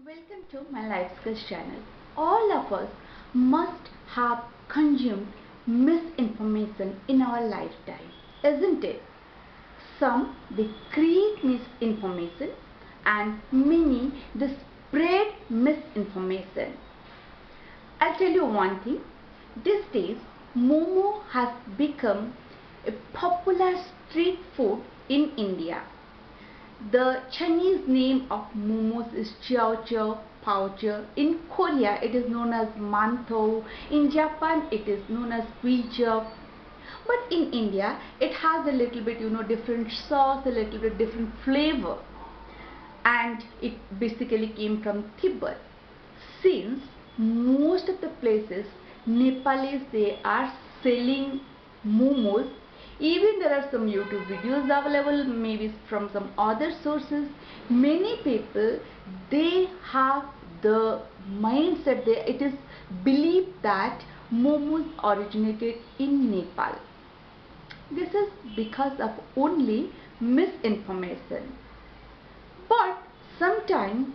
Welcome to my Life Skills channel. All of us must have consumed misinformation in our lifetime, isn't it? Some they create misinformation and many they spread misinformation. I'll tell you one thing. These days, Momo has become a popular street food in India. The Chinese name of momos is Chiao Chiao Pao Chiao. In Korea, it is known as mantou. In Japan, it is known as Guizhou. But in India, it has a little bit, different sauce, a little bit different flavor. And it basically came from Tibet. Since most of the places, Nepalese, they are selling momos. Even there are some YouTube videos available, maybe from some other sources. Many people, they have the mindset, it is believed that momos originated in Nepal. This is because of only misinformation. But sometimes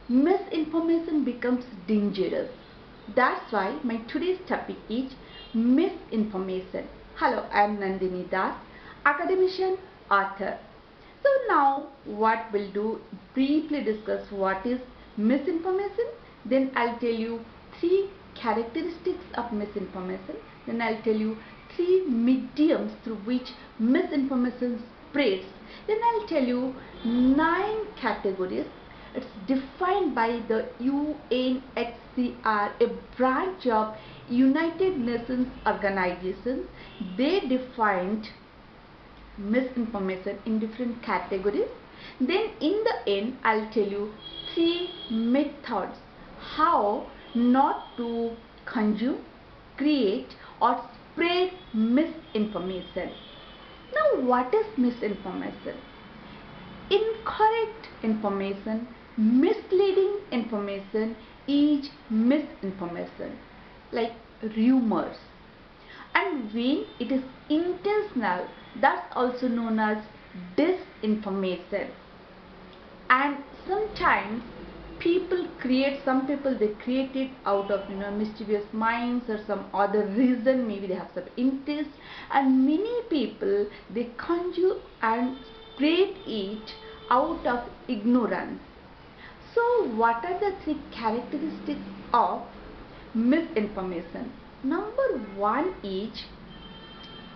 misinformation becomes dangerous. That's why my today's topic is misinformation. Hello, I am Nandini Das, academician, author. So now what we'll do, briefly discuss what is misinformation. Then I'll tell you 3 characteristics of misinformation. Then I'll tell you 3 mediums through which misinformation spreads. Then I'll tell you 9 categories. It's defined by the UNHCR, a branch of United Nations organizations. They defined misinformation in different categories. Then in the end, I'll tell you 3 methods how not to consume, create or spread misinformation. Now, what is misinformation? Incorrect information, misleading information is misinformation, like rumors. And when it is intentional, that's also known as disinformation. And sometimes some people they create it out of mischievous minds or some other reason, maybe they have some interest, and many people they conjure and spread it out of ignorance. So what are the 3 characteristics of misinformation? Number 1 is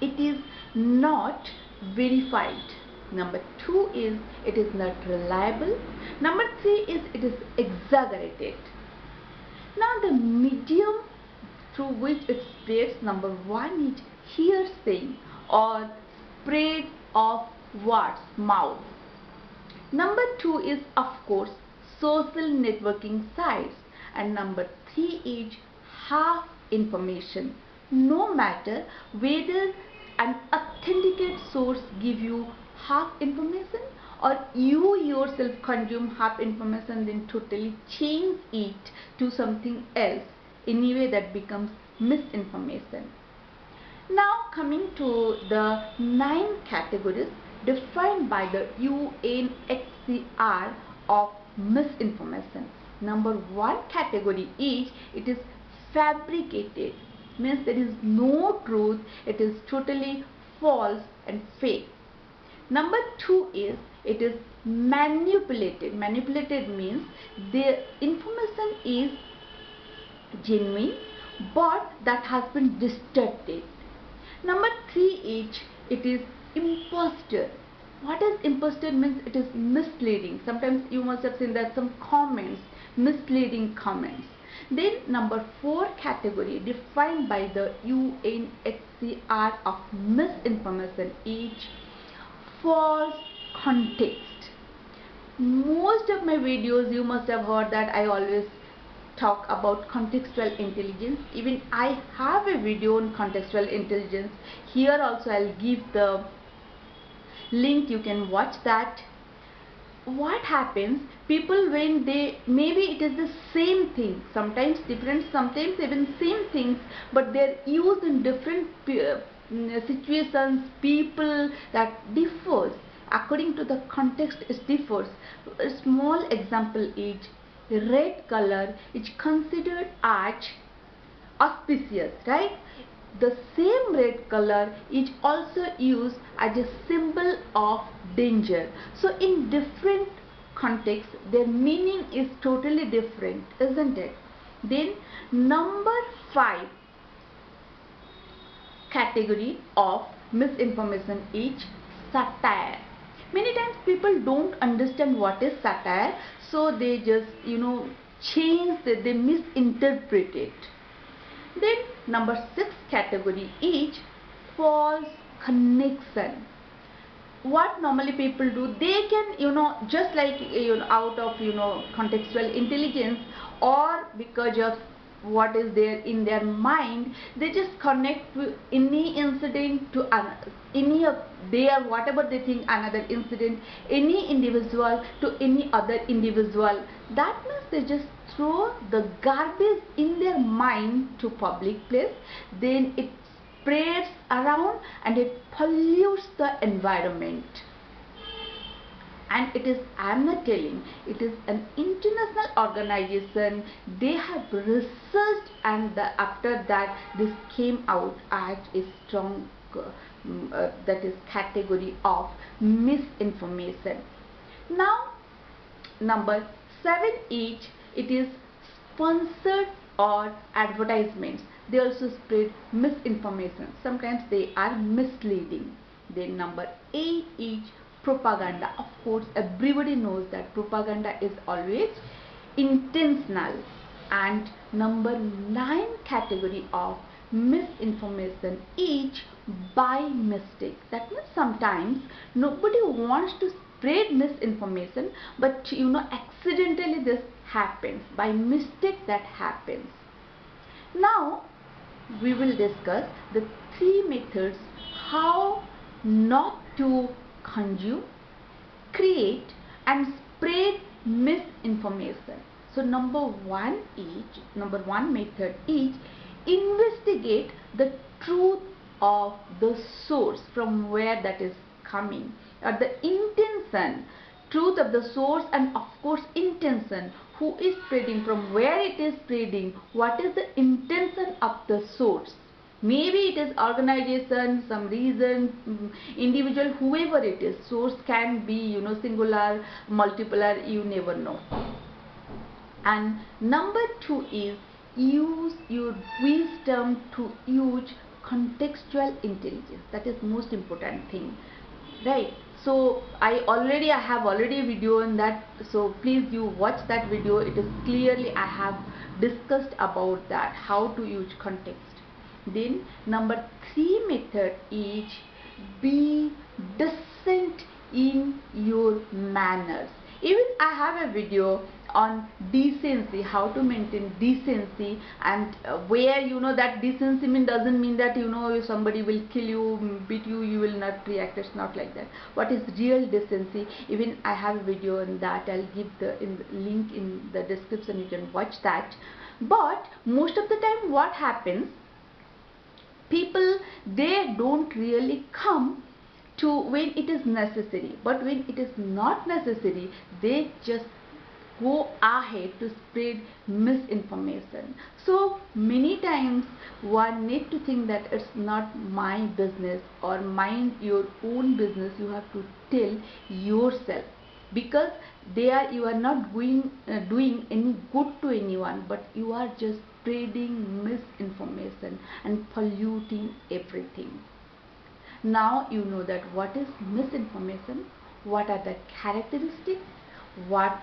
it is not verified. Number 2 is it is not reliable. Number 3 is it is exaggerated. Now the medium through which it spreads, number 1 is hearsay or spread of words, mouth. Number 2 is of course social networking sites, and number 3 is half information. No matter whether an authenticated source give you half information or you yourself consume half information, then totally change it to something else, anyway that becomes misinformation. Now coming to the 9 categories defined by the UNHCR of misinformation. Number 1 category is it is fabricated, means there is no truth, it is totally false and fake. Number 2 is it is manipulated. Manipulated means the information is genuine but that has been distorted. Number 3 is it is impostor. What is impostor means? It is misleading. Sometimes you must have seen that some comments, misleading comments. Then number 4 category defined by the UNHCR of misinformation is false context. Most of my videos you must have heard that I always talk about contextual intelligence. Even I have a video on contextual intelligence. Here also I'll give the link, you can watch that. What happens, people when they, maybe it is the same thing, sometimes different, sometimes even same things, but they're used in different situations, people, that differs according to the context, it differs. A small example is red color is considered as auspicious, right? The same red color is also used as a symbol of danger. So in different contexts, their meaning is totally different, isn't it? Then number 5 category of misinformation is satire. Many times people don't understand what is satire, so they just change they misinterpret it. Then number 6 category is false connection. What normally people do, they can just like out of contextual intelligence, or because of what is there in their mind, they just connect to any incident to any of their whatever they think another incident, any individual to any other individual. That means they just throw the garbage in their mind to public place, then it spreads around and it pollutes the environment. And it is, I am not telling, it is an international organization. They have researched, and after that this came out as a strong that is category of misinformation. Now number 7 is, it is sponsored or advertisements. They also spread misinformation. Sometimes they are misleading. Then number 8 is propaganda. Of course, everybody knows that propaganda is always intentional. And number 9 category of misinformation is by mistake. That means sometimes nobody wants to spread misinformation, but accidentally this happens, by mistake that happens. Now we will discuss the 3 methods how not to consume, create and spread misinformation. So number one method is investigate the truth of the source, from where that is coming, or the intention, truth of the source, and of course intention, who is spreading, from where it is spreading, what is the intention of the source. Maybe it is organization, some reason, individual, whoever it is. Source can be singular, multiple, you never know. And number 2 is use your wisdom to use contextual intelligence. That is most important thing, right? So I have already a video on that, so please you watch that video. It is clearly I have discussed about that, how to use context. Then number 3 method is be decent in your manners. Even I have a video on decency, how to maintain decency, and where that decency doesn't mean that if somebody will kill you, beat you, you will not react. It's not like that. What is real decency? Even I have a video on that. I'll give the link in the description. You can watch that. But most of the time what happens, people, they don't really come to when it is necessary, but when it is not necessary, they just go ahead to spread misinformation. So many times one need to think that it's not my business, or mind your own business. You have to tell yourself, because there you are not doing any good to anyone, but you are just spreading misinformation and polluting everything. Now you know that what is misinformation, what are the characteristics, what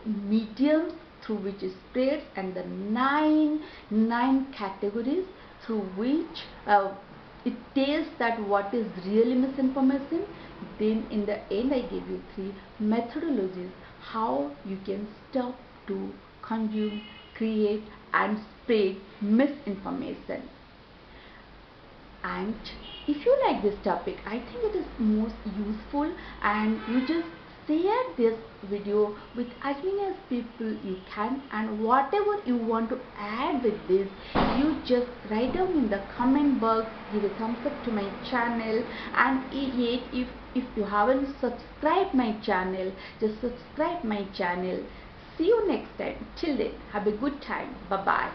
mediums through which it spreads, and the nine categories through which it tells that what is really misinformation. Then in the end I gave you 3 methodologies how you can stop to consume, create and spread misinformation. And if you like this topic, I think it is most useful, and you just share this video with as many as people you can, and whatever you want to add with this, you just write down in the comment box, give a thumbs up to my channel, and yet if you haven't subscribed my channel, just subscribe my channel, See you next time. Till then, have a good time. Bye bye.